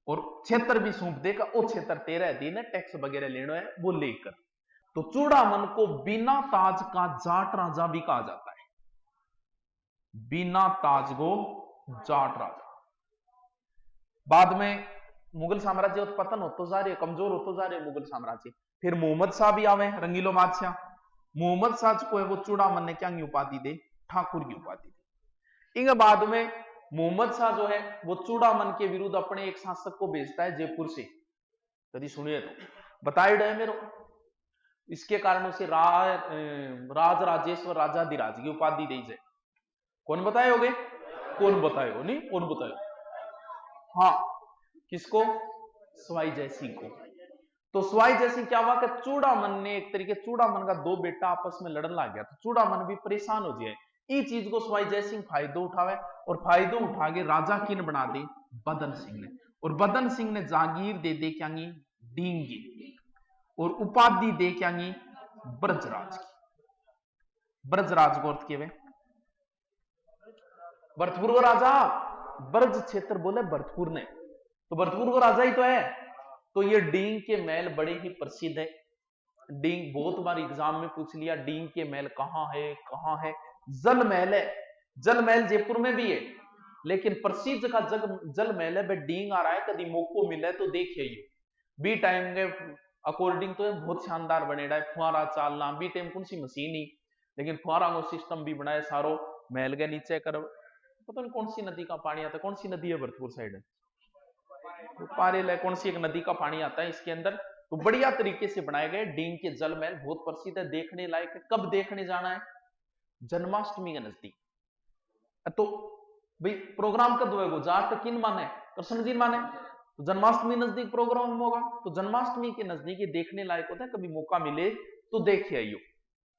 और क्षेत्र भी सौंप देगा, वो क्षेत्र तेरा दिन है, टैक्स वगैरह लेना है वो लेकर। तो चूड़ामन को बिना ताज का जाट राजा भी कहा जाता है, बिना ताज को जाट राजा। बाद में मुगल साम्राज्य उत्पतन होता जा रहे, कमजोर होता जा रहे मुगल साम्राज्य। फिर मोहम्मद शाह भी आवे, रंगीलो बादशाह। मोहम्मद शाह को है वो चूड़ामन ने क्या उपाधि दे, ठाकुर की उपाधि दी। इनके बाद में मोहम्मद शाह जो है वो चूड़ामन के विरुद्ध अपने एक शासक को भेजता है जयपुर से, कभी सुनिए तो बताए है मेरे। इसके कारण उसे राज राजेश्वर राजाधिराज की उपाधि दी जाए। कौन बताए होगे, कौन बताए हो, नहीं कौन बताए, हाँ किसको, सवाई जयसिंह को। तो सवाई जयसिंह क्या हुआ कि चूड़ामन ने एक तरीके, चूड़ामन का दो बेटा आपस में लड़न लग गया, तो चूड़ामन भी परेशान हो जाए। इस चीज को सवाई जयसिंह फायदो उठावे, और फायदो उठा के राजा किन बना दे, बदन सिंह ने। और बदन सिंह ने जागीर दे दे क्या डींगी, और उपाधि दे क्या ब्रजराज की। ब्रजराज को अर्थ के भरतपुर को राजा, ब्रज क्षेत्र बोले भरतपुर ने, तो भरतपुर को राजा ही तो है। तो ये डींग के महल बड़े ही प्रसिद्ध है। डींग बहुत बार एग्जाम में पूछ लिया, डींग के महल कहां है, कहां है। जल महल है, जल महल जयपुर में भी है, लेकिन प्रसिद्ध का जल महल है डींग आ रहा है। कभी मौको मिले तो देखिए, बी टाइम के अकॉर्डिंग तो बहुत शानदार बनेगा है। फुहारा चालना बी टाइम कौन सी मशीन ही, लेकिन फुहारा को सिस्टम भी बनाए सारो महल के नीचे कर। पता नहीं कौन सी नदी का पानी आता है, कौन सी नदी है भरतपुर साइड, पारेल है, कौन सी एक नदी का पानी आता है इसके अंदर। तो बढ़िया तरीके से बनाए गए डींग के जल महल, बहुत प्रसिद्ध है, देखने लायक है। कब देखने जाना है, जन्माष्टमी के नजदीक। तो भाई प्रोग्राम कब होगा, जाट किन माने, कृष्ण जी माने, तो जन्माष्टमी नजदीक प्रोग्राम होगा। तो जन्माष्टमी के नजदीक ये देखने लायक होता है, कभी मौका मिले तो देखिए आइयो।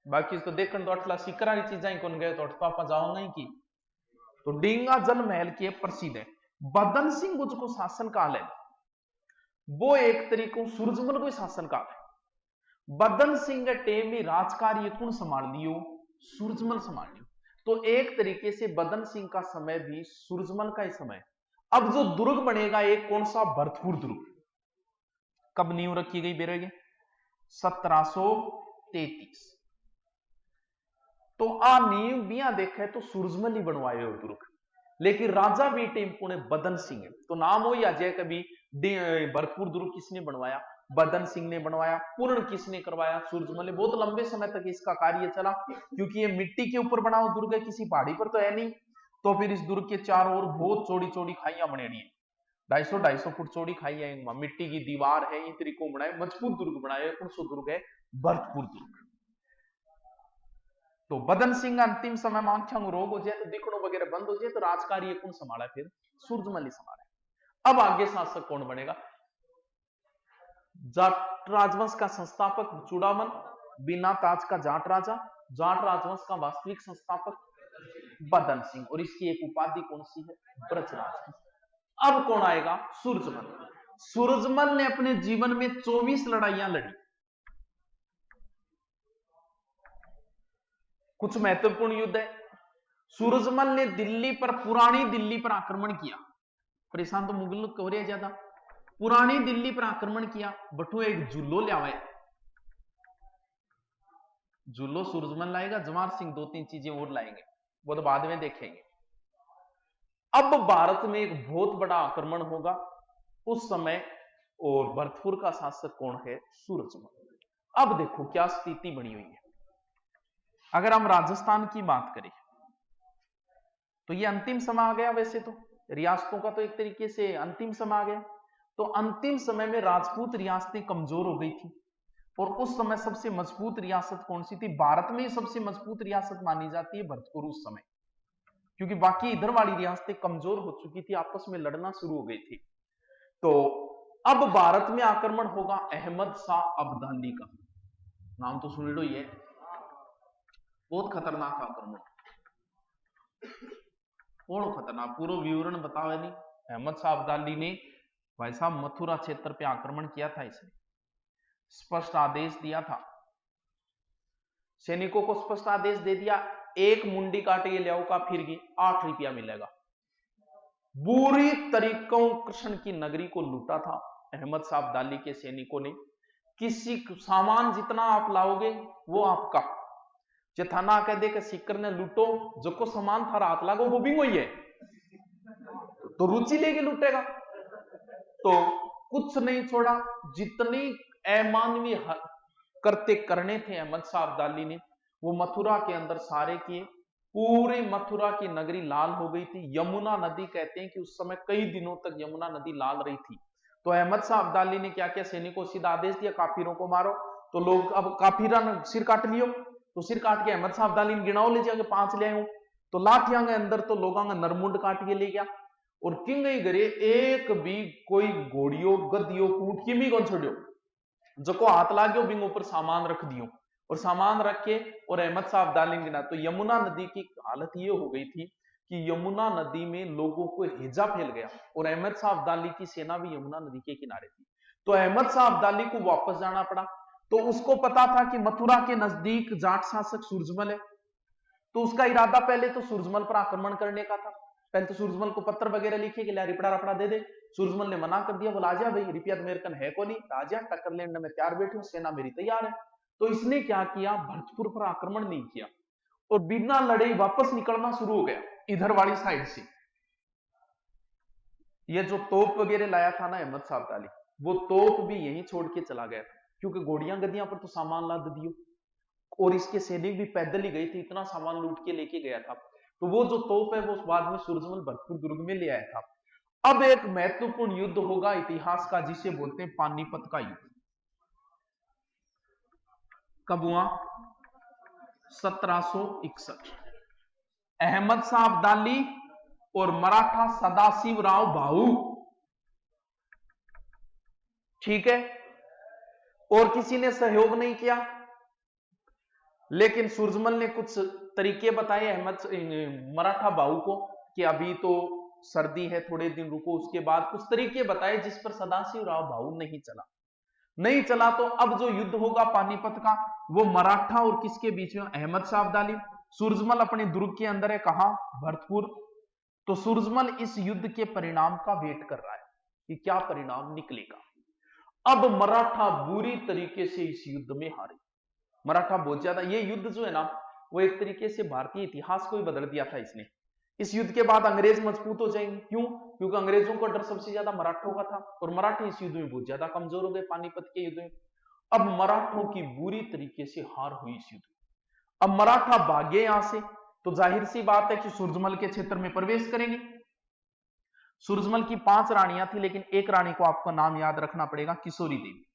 बाकी तो देखने तो अठला सिकरा की चीजें कौन गए, तो अठपा जाऊंगा ही की। तो डींगा जल महल के प्रसिद्ध है। बदन सिंह को शासन काल है वो एक तरीकों सूरजमल को शासन काल है। बदन सिंह के टेम में राजकार्य कौन संभाल लियो, सूरजमल संभाल लियो। तो एक तरीके से बदन सिंह का समय भी सूरजमल का ही समय। अब जो दुर्ग बनेगा एक कौन सा, भरतपुर दुर्ग। कब नींव रखी गई बेरोगे, 1733। तो आ नींव बिया देखे तो सूरजमल ही बनवाए हो दुर्ग, लेकिन राजा भी टेम्पो ने बदन सिंह है। तो नाम हो या जय कभी भरतपुर दुर्ग किसने बनवाया, बदन सिंह ने बनवाया। पूर्ण किसने करवाया, सूरजमल ने। बहुत लंबे समय तक इसका कार्य चला, क्योंकि ये मिट्टी के ऊपर बना हुआ दुर्ग है, किसी पहाड़ी पर तो है नहीं। तो फिर इस दुर्ग के चारों ओर बहुत चौड़ी चौड़ी खाइयां बनेनी है, 250 फुट चौड़ी खाई है, मिट्टी की दीवार है, इन तरीकों बनाए मजबूत दुर्ग बनाए। कौन सा दुर्ग है, भरतपुर दुर्ग। तो बदन सिंह अंतिम समय में आंखों में रोग हो जाए, तो दिखणों वगैरह बंद हो जाए, तो राजकार्य कौन संभाला, फिर सूरजमल ही संभाला। अब आगे शासक कौन बनेगा, जाट राजवंश का संस्थापक चूड़ामन, बिना ताज का जाट राजा। जाट राजवंश का वास्तविक संस्थापक बदन सिंह, और इसकी एक उपाधि कौन सी है, ब्रजराज की। अब कौन आएगा, सूरजमल। सूरजमल ने अपने जीवन में 24 लड़ाइयां लड़ी। कुछ महत्वपूर्ण युद्ध है। सूरजमल ने दिल्ली पर, पुरानी दिल्ली पर आक्रमण किया। परेशान तो मुगल लोग हो रहे ज्यादा। पुरानी दिल्ली पर आक्रमण किया, बटू एक जुल्लो लिया, जुल्लो सूरजमल लाएगा, जवाहर सिंह 2-3 चीजें और लाएंगे, वो तो बाद में देखेंगे। अब भारत में एक बहुत बड़ा आक्रमण होगा उस समय, और भरतपुर का शासक कौन है, सूरजमल। अब देखो क्या स्थिति बनी हुई है। अगर हम राजस्थान की बात करें तो ये अंतिम समय आ गया, वैसे तो रियासतों का तो एक तरीके से अंतिम समय आ गया। तो अंतिम समय में राजपूत रियासतें कमजोर हो गई थी, और उस समय सबसे मजबूत रियासत कौन सी थी, भारत में सबसे मजबूत रियासत मानी जाती है भरतपुर उस समय, क्योंकि बाकी इधर वाली रियासतें कमजोर हो चुकी थी, आपस में लड़ना शुरू हो गई थी। तो अब भारत में आक्रमण होगा अहमद शाह अब्दाली का, नाम तो सुन लो, ये बहुत खतरनाक आक्रमण, और खतरनाक, पूरा विवरण बताओ नहीं। अहमद शाह अब्दाली ने भाई साहब मथुरा क्षेत्र पे आक्रमण किया था। इसने स्पष्ट आदेश दिया था, सैनिकों को स्पष्ट आदेश दे दिया, एक मुंडी काट के ले आओ का फिर 8 रुपया मिलेगा, बुरी तरीकों कृष्ण की नगरी को लूटा था अहमद शाह अब्दाली के सैनिकों ने। किसी सामान जितना आप लाओगे वो आपका। जे थाना कह दे कि सीकर ने लूटो, जो को सामान था रात लागो वो भी वही है, तो रुचि लेके लूटेगा। तो कुछ नहीं छोड़ा, जितनी अमानवीय करते करने थे अहमद शाह अब्दाली ने, वो मथुरा के अंदर सारे किए। पूरी मथुरा की नगरी लाल हो गई थी। यमुना नदी कहते हैं कि उस समय कई दिनों तक यमुना नदी लाल रही थी। तो अहमद शाह अब्दाली ने क्या किया, सैनिकों को सीधा आदेश दिया काफिरों को मारो। तो लोग, अब काफिरा ने सिर काट लियो, तो सिर काट के अहमद शाह अब्दाली ने गिनाओ ले जाके 5 ले आयो। तो लाठियां के अंदर तो लोगों का नरमुंड काट के ले गया। और किंग घरे एक भी कोई घोड़ियो गदियो कूट किमी कौन छोड़ियो, जो को हाथ लागो बिंग ऊपर सामान रख दियो। और सामान रख के और अहमद शाह अब्दाली ने गिना। तो यमुना नदी की हालत ये हो गई थी कि यमुना नदी में लोगों को हैजा फैल गया, और अहमद शाह अब्दाली की सेना भी यमुना नदी के किनारे थी। तो अहमद शाह अब्दाली को वापस जाना पड़ा। तो उसको पता था कि मथुरा के नजदीक जाट शासक सूरजमल है। तो उसका इरादा पहले तो सूरजमल पर आक्रमण करने का था। पहले तो सूरजमल को पत्र वगैरह लिखे कि रिपड़ा रपड़ा दे दे। सूरजमल ने मना कर दिया, बोला आजा भाई, रिपिया तो मेरे कन है को नहीं, राजा टक्कर लेने में तैयार बैठे हूं, सेना मेरी तैयार है। तो इसने क्या किया, भरतपुर पर आक्रमण नहीं किया और बिना लड़े वापस निकलना शुरू हो गया इधर वाली साइड से। ये जो तोप वगैरह लाया था ना अहमद शाह अब्दाली, वो तोप भी यहीं छोड़ के चला गया था, क्योंकि घोड़ियां गद्दियां पर तो सामान लाद दियो, और इसके सैनिक भी पैदल ही गए थे, इतना सामान लूट के लेके गया था। तो वो जो तोप है वो बाद में सूरजमल भरतपुर दुर्ग में ले आया था। अब एक महत्वपूर्ण युद्ध होगा इतिहास का, जिसे बोलते हैं पानीपत का युद्ध। कब हुआ, 1761। अहमद शाह अब्दाली और मराठा सदाशिव राव भाऊ, ठीक है, और किसी ने सहयोग नहीं किया। लेकिन सूरजमल ने कुछ तरीके बताए अहमद मराठा भाऊ को कि अभी तो सर्दी है, थोड़े दिन रुको। उसके बाद कुछ तरीके बताए जिस पर सदाशिव राव भाऊ नहीं चला। तो अब जो युद्ध होगा पानीपत का, वो मराठा और किसके बीच में, अहमद शाह अब्दाली। सूरजमल अपने दुर्ग के अंदर है, कहां, भरतपुर। तो सूरजमल इस युद्ध के परिणाम का वेट कर रहा है कि क्या परिणाम निकलेगा। अब मराठा बुरी तरीके से इस युद्ध में हारे। मराठा बहुत ज्यादा, ये युद्ध जो है ना, वो एक तरीके से भारतीय इतिहास को ही बदल दिया था इसने। इस युद्ध के बाद अंग्रेज मजबूत हो जाएंगे। क्यों, क्योंकि अंग्रेजों का डर सबसे ज्यादा मराठों का था, और मराठे इस युद्ध में बहुत ज्यादा कमजोर हो गए पानीपत के युद्ध में। अब मराठों की बुरी तरीके से हार हुई इस युद्ध में। अब मराठा भागे यहां से, तो जाहिर सी बात है कि सूरजमल के क्षेत्र में प्रवेश करेंगे। सूरजमल की 5 रानियां थी, लेकिन एक रानी को आपको नाम याद रखना पड़ेगा, किशोरी देवी।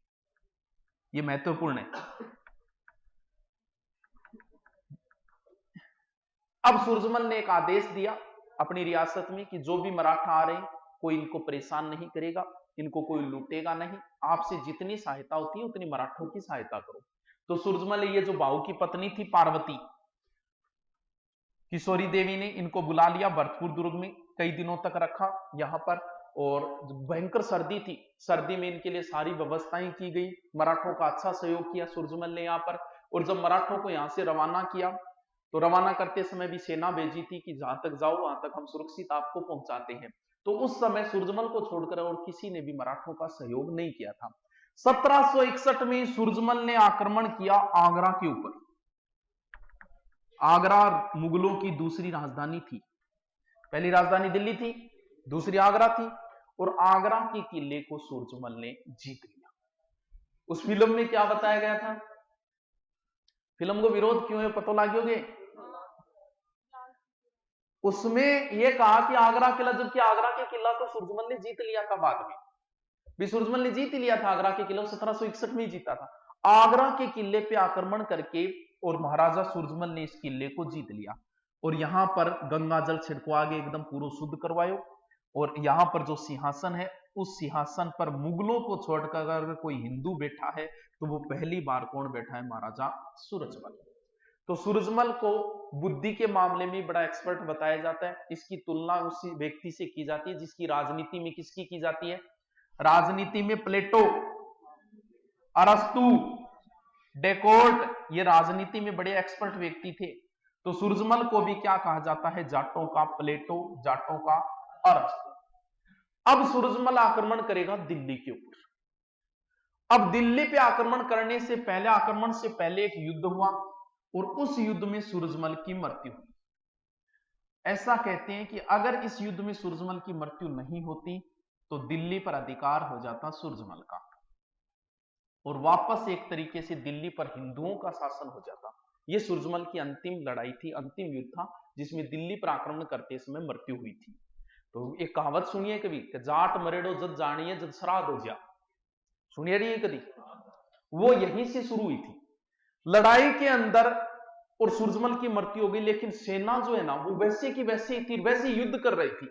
ये महत्वपूर्ण है। अब सूरजमल ने एक आदेश दिया अपनी रियासत में कि जो भी मराठा आ रहे हैं, कोई इनको परेशान नहीं करेगा, इनको कोई लूटेगा नहीं, आपसे जितनी सहायता होती है उतनी मराठों की सहायता करो। तो सूरजमल ने ये जो भाऊ की पत्नी थी पार्वती, किशोरी देवी ने इनको बुला लिया भरतपुर दुर्ग में, कई दिनों तक रखा यहां पर। और भयंकर सर्दी थी, सर्दी में इनके लिए सारी व्यवस्थाएं की गई। मराठों का अच्छा सहयोग किया सूरजमल ने यहाँ पर। और जब मराठों को यहां से रवाना किया, तो रवाना करते समय भी सेना भेजी थी कि जहां तक जाओ वहां तक हम सुरक्षित आपको पहुंचाते हैं। तो उस समय सूरजमल को छोड़कर और किसी ने भी मराठों का सहयोग नहीं किया था। 1761 में सूरजमल ने आक्रमण किया आगरा के ऊपर। आगरा मुगलों की दूसरी राजधानी थी। पहली राजधानी दिल्ली थी, दूसरी आगरा थी, और आगरा के किले को सूरजमल ने जीत लिया। उस फिल्म में क्या बताया गया था, फिल्म को विरोध क्यों है पता लागोगे। उसमें यह कहा कि आगरा किला, जबकि आगरा के किला तो सूरजमल ने जीत लिया था, बाद में भी सूरजमल ने जीत लिया था आगरा के किला, 1761 में ही जीता था। आगरा के किले पे आक्रमण करके और महाराजा सूरजमल ने इस किले को जीत लिया। और यहां पर गंगा जल छिड़कवा के एकदम पूरा शुद्ध करवायो। और यहां पर जो सिंहासन है, उस सिंहासन पर मुगलों को छोड़कर अगर कोई हिंदू बैठा है तो वो पहली बार कौन बैठा है, महाराजा सूरजमल। तो सूरजमल को बुद्धि के मामले में बड़ा एक्सपर्ट बताया जाता है। इसकी तुलना उसी व्यक्ति से की जाती है जिसकी राजनीति में किसकी की जाती है, राजनीति में प्लेटो, अरस्तु, डेकोर्ट, ये राजनीति में बड़े एक्सपर्ट व्यक्ति थे। तो सूरजमल को भी क्या कहा जाता है, जाटों का प्लेटो, जाटों का अरस्तु। अब सूरजमल आक्रमण करेगा दिल्ली के ऊपर। अब दिल्ली पे आक्रमण करने से पहले, आक्रमण से पहले एक युद्ध हुआ और उस युद्ध में सूरजमल की मृत्यु हुई। ऐसा कहते हैं कि अगर इस युद्ध में सूरजमल की मृत्यु नहीं होती तो दिल्ली पर अधिकार हो जाता सूरजमल का और वापस एक तरीके से दिल्ली पर हिंदुओं का शासन हो जाता। यह सूरजमल की अंतिम लड़ाई थी, अंतिम युद्ध था जिसमें दिल्ली पर आक्रमण करते समय मृत्यु हुई थी। तो एक कहावत सुनिए कभी कि जाट मरेडो जद जानिए जद श्राद्ध हो जा, सुनिए रही है कभी? वो यहीं से शुरू हुई थी लड़ाई के अंदर और सूरजमल की मृत्यु हो गई। लेकिन सेना जो है ना वो वैसे की वैसे थी, वैसे युद्ध कर रही थी।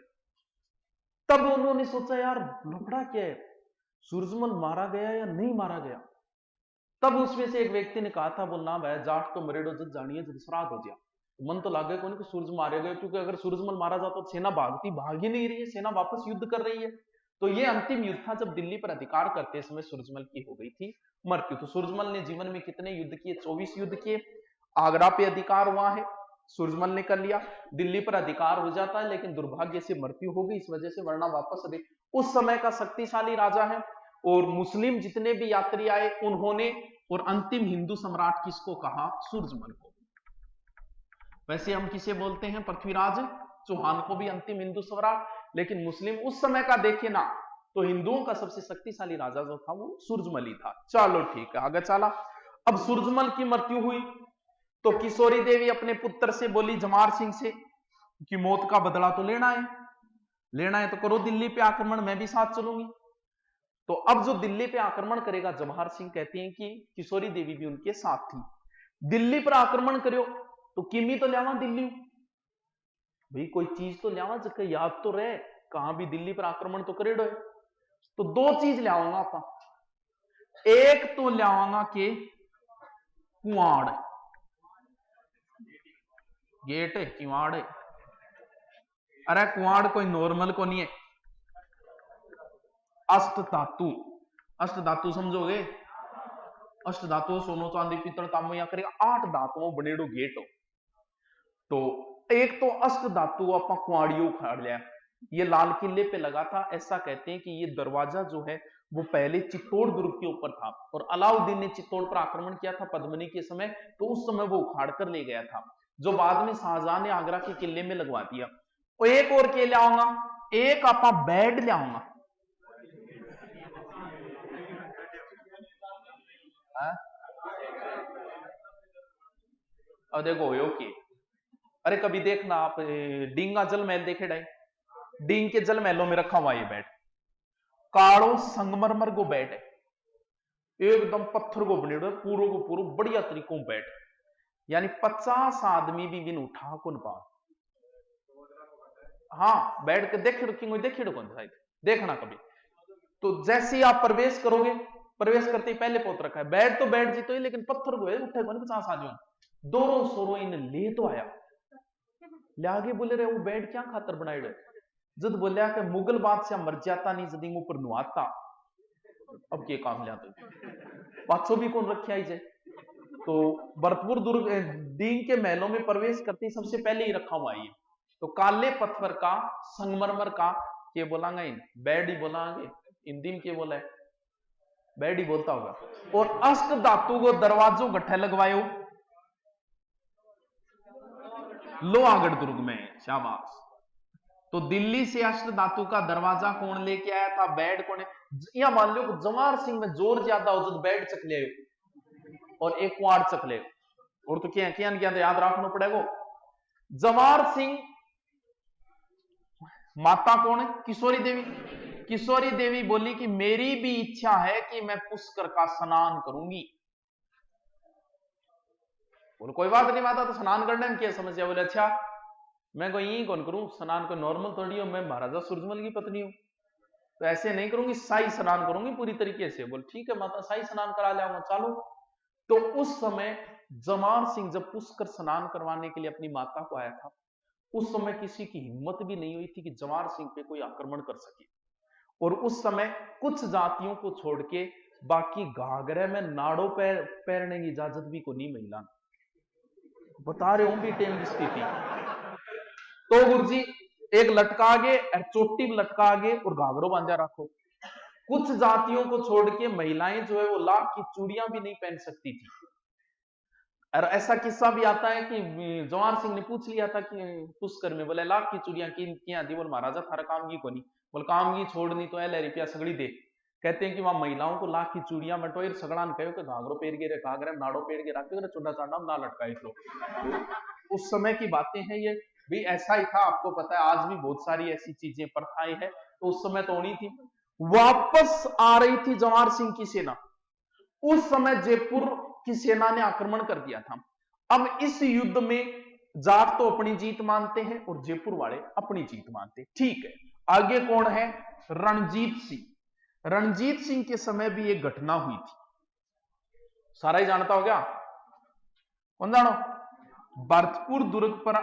तब उन्होंने सोचा यार लफड़ा क्या है, सूरजमल मारा गया या नहीं मारा गया। तब उसमें से एक व्यक्ति ने कहा था, बोलना भाई जाट तो मरेडो जद जानिए जद श्राद्ध हो जा। मन तो लागे कौन कि सूरज मारे गए, क्योंकि अगर सूरजमल मारा जाता तो सेना भागती, भाग ही नहीं रही है, सेना वापस युद्ध कर रही है। तो ये अंतिम युद्ध था जब दिल्ली पर अधिकार करते समय सूरजमल की हो गई थी मृत्यु। तो सूरजमल ने जीवन में कितने युद्ध किए? 24 युद्ध किए। आगरा पे अधिकार हुआ है, सूरजमल ने कर लिया। दिल्ली पर अधिकार हो जाता है लेकिन दुर्भाग्य से मृत्यु हो गई इस वजह से, वरना वापस उस समय का शक्तिशाली राजा है। और मुस्लिम जितने भी यात्री आए उन्होंने, और अंतिम हिंदू सम्राट किसको कहा? सूरजमल को। वैसे हम किसे बोलते हैं? पृथ्वीराज चौहान को भी अंतिम हिंदू सम्राट, लेकिन मुस्लिम उस समय का देखे ना तो हिंदुओं का सबसे शक्तिशाली राजा जो था वो सूरजमल ही था। चलो ठीक है, आगे चला। अब सूरजमल की मृत्यु हुई तो किशोरी देवी अपने पुत्र से बोली, जमार सिंह से, कि मौत का बदला तो लेना है तो करो दिल्ली पे आक्रमण, मैं भी साथ चलूंगी। तो अब जो दिल्ली पे आक्रमण करेगा जवाहर सिंह, कहते हैं कि किशोरी देवी भी उनके साथ थी। दिल्ली पर आक्रमण करो तो किमी तो लियावा दिल्ली, भाई कोई चीज तो लियावा जब याद तो रहे, कहां भी दिल्ली पर आक्रमण तो करेडो है। तो दो चीज लियावांगा आपा, एक तो लियावांगा के कुआड़, गेट है किवाड़ है, अरे कुआड़ कोई नॉर्मल को नहीं है, अष्ट धातु। अष्ट धातु समझोगे? अष्ट धातु सोनो चांदी पीतल तांबा या करेगा 8 धातुओं बनेडो गेट हो। तो एक तो अष्ट धातु आपा कुआड़ियों उखाड़ लिया, ये लाल किले पे लगा था। ऐसा कहते हैं कि ये दरवाजा जो है वो पहले चित्तौड़ दुर्ग के ऊपर था और अलाउद्दीन ने चित्तौड़ पर आक्रमण किया था पद्मिनी के समय, तो उस समय वो उखाड़ कर ले गया था, जो बाद में शाहजहां ने आगरा के किले में लगवा दिया। और एक और के ले आऊंगा, एक आपा बेड ले आऊंगा। अब देखो यो की, अरे कभी देखना आप डींगा जल महल देखे डाई, डींग के जल महलों में रखा हुआ ये बेड, काड़ो संगमरमर को बेड है, एकदम पत्थर को बने पूरो को पूरो बढ़िया तरीकों बेड, यानी 50 आदमी भी बिन उठा कौन पा। हाँ बैठ के देखे रखेंगे, देखे कौन शायद देखना कभी। तो जैसे ही आप प्रवेश करोगे, प्रवेश करते ही पहले पोत रखा है, बैठ तो बैठ जी तो ही, लेकिन पत्थर को है उठे कौन 50 आदमी। दोनों सोरो इन ले तो आया, ले आगे बोले रहे वो बेड क्या खातर बनाए, जद बोलिया कि मुगल बादशाह मर जाता नहीं जदी ऊपर नुआता, अब के काम लिया तो पाछो भी कौन रखा ही जाए। तो भरतपुर दुर्ग डींग के महलों में प्रवेश करते ही सबसे पहले ही रखा हुआ है। तो काले पत्थर का, संगमरमर का, के बोलांगा इन बेड ही बोलांगे, हिंदी में के बोला है बेड ही बोलता होगा। और अष्ट धातु को दरवाजों गट्ठे लगवायो लोहागढ़ दुर्ग में, शाबाश। तो दिल्ली से अष्ट धातु का दरवाजा कौन लेके आया था? बेड कौन है? या मान लो जवाहर सिंह में जोर ज्यादा हो जब बेड चक ले और एक कुआड़ चक ले, और तो क्या क्या क्या याद रखना पड़ेगा। जवाहर सिंह माता कौन है? किशोरी देवी। किशोरी देवी बोली कि मेरी भी इच्छा है कि मैं पुष्कर का स्नान करूंगी। बोले कोई बात नहीं माता, तो स्नान करने में क्या समस्या? बोले अच्छा मैं कोई यही कौन करूं स्नान, को नॉर्मल थोड़ी हो, मैं महाराजा सूरजमल की पत्नी हूं, तो ऐसे नहीं करूंगी, शाही स्नान करूंगी पूरी तरीके से। बोले ठीक है माता, शाही स्नान करा लिया चलो। तो उस समय जवाहर सिंह जब पुष्कर स्नान करवाने के लिए अपनी माता को आया था, उस समय किसी की हिम्मत भी नहीं हुई थी कि जवाहर सिंह पे कोई आक्रमण कर सके। और उस समय कुछ जातियों को छोड़ के बाकी घाघरे में नाड़ों पहनने की इजाजत भी को नहीं महिला, बता रहे हूं भी टेम की स्थिति। तो गुरु जी एक लटका आगे, चोटी में लटका आगे और घाघरो बांधा रखो। कुछ जातियों को छोड़ के महिलाएं जो है वो लाख की चूड़ियां भी नहीं पहन सकती थी। और ऐसा किस्सा भी आता है कि जवाहर सिंह ने पूछ लिया था कि पुष्कर में, बोले लाख की चूड़ियां किन दी? बोल महाराजा थारा काम की कोनी। बोल काम की छोड़नी तो है रुपया सगड़ी दे। कहते हैं कि वहां महिलाओं को लाख की चूड़ियां बटोए सगड़ा कहो कि घाघरो पेड़ के घाघरा नाड़ो पेड़ के रखे चुडा चाडा ना लटकाए। तो उस समय की बातें हैं ये भी, ऐसा ही था। आपको पता है आज भी बहुत सारी ऐसी चीजें प्रथाएं हैं, तो उस समय तो होनी थी। वापस आ रही थी जवाहर सिंह की सेना। उस समय जयपुर की सेना ने आक्रमण कर दिया था। अब इस युद्ध में जाट तो अपनी जीत मानते हैं और जयपुर वाले अपनी जीत मानते हैं। ठीक है, आगे कौन है? रणजीत सिंह। रणजीत सिंह के समय भी एक घटना हुई थी, सारा ही जानता हो क्या? कौन जानो? भरतपुर दुर्ग पर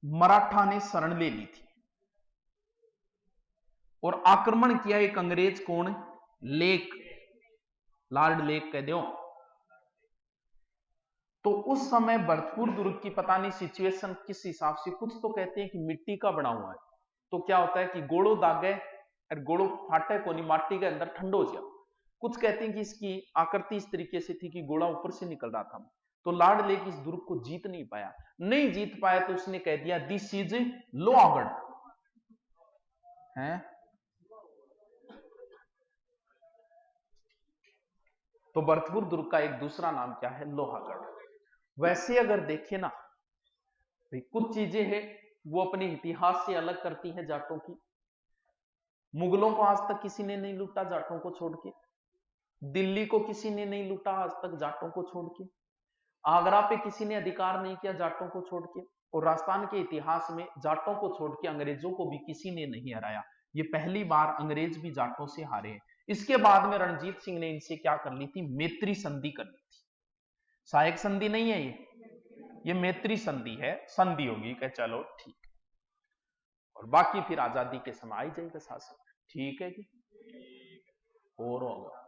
मराठा ने शरण ले ली थी और आक्रमण किया एक अंग्रेज। कौन? लेक, लॉर्ड लेक कह दो। तो उस समय भरतपुर दुर्ग की पता नहीं सिचुएशन किस हिसाब से, कुछ तो कहते हैं कि मिट्टी का बना हुआ है, तो क्या होता है कि गोड़ो दागे और गोड़ो फाटे को नहीं, माटी के अंदर ठंडो हो जाए। कुछ कहते हैं कि इसकी आकृति इस तरीके से थी कि गोड़ा ऊपर से निकल रहा था। तो लॉर्ड लेक इस दुर्ग को जीत नहीं पाया। नहीं जीत पाया तो उसने कह दिया दिस इज लोहागढ़ है। तो भरतपुर दुर्ग का एक दूसरा नाम क्या है? लोहागढ़। वैसे अगर देखें ना, कुछ चीजें हैं वो अपने इतिहास से अलग करती है जाटों की। मुगलों को आज तक किसी ने नहीं लूटा जाटों को छोड़ के। दिल्ली को किसी ने नहीं लूटा आज तक जाटों को छोड़ के। आगरा पे किसी ने अधिकार नहीं किया जाटों को छोड़ के। और राजस्थान के इतिहास में जाटों को छोड़ के अंग्रेजों को भी किसी ने नहीं हराया। ये पहली बार अंग्रेज भी जाटों से हारे हैं। इसके बाद में रणजीत सिंह ने इनसे क्या कर ली थी? मैत्री संधि कर ली थी। सहायक संधि नहीं है ये मैत्री संधि है। संधि होगी कि चलो ठीक, और बाकी फिर आजादी के समय आई जाएगा शासन। ठीक है जी, और होगा।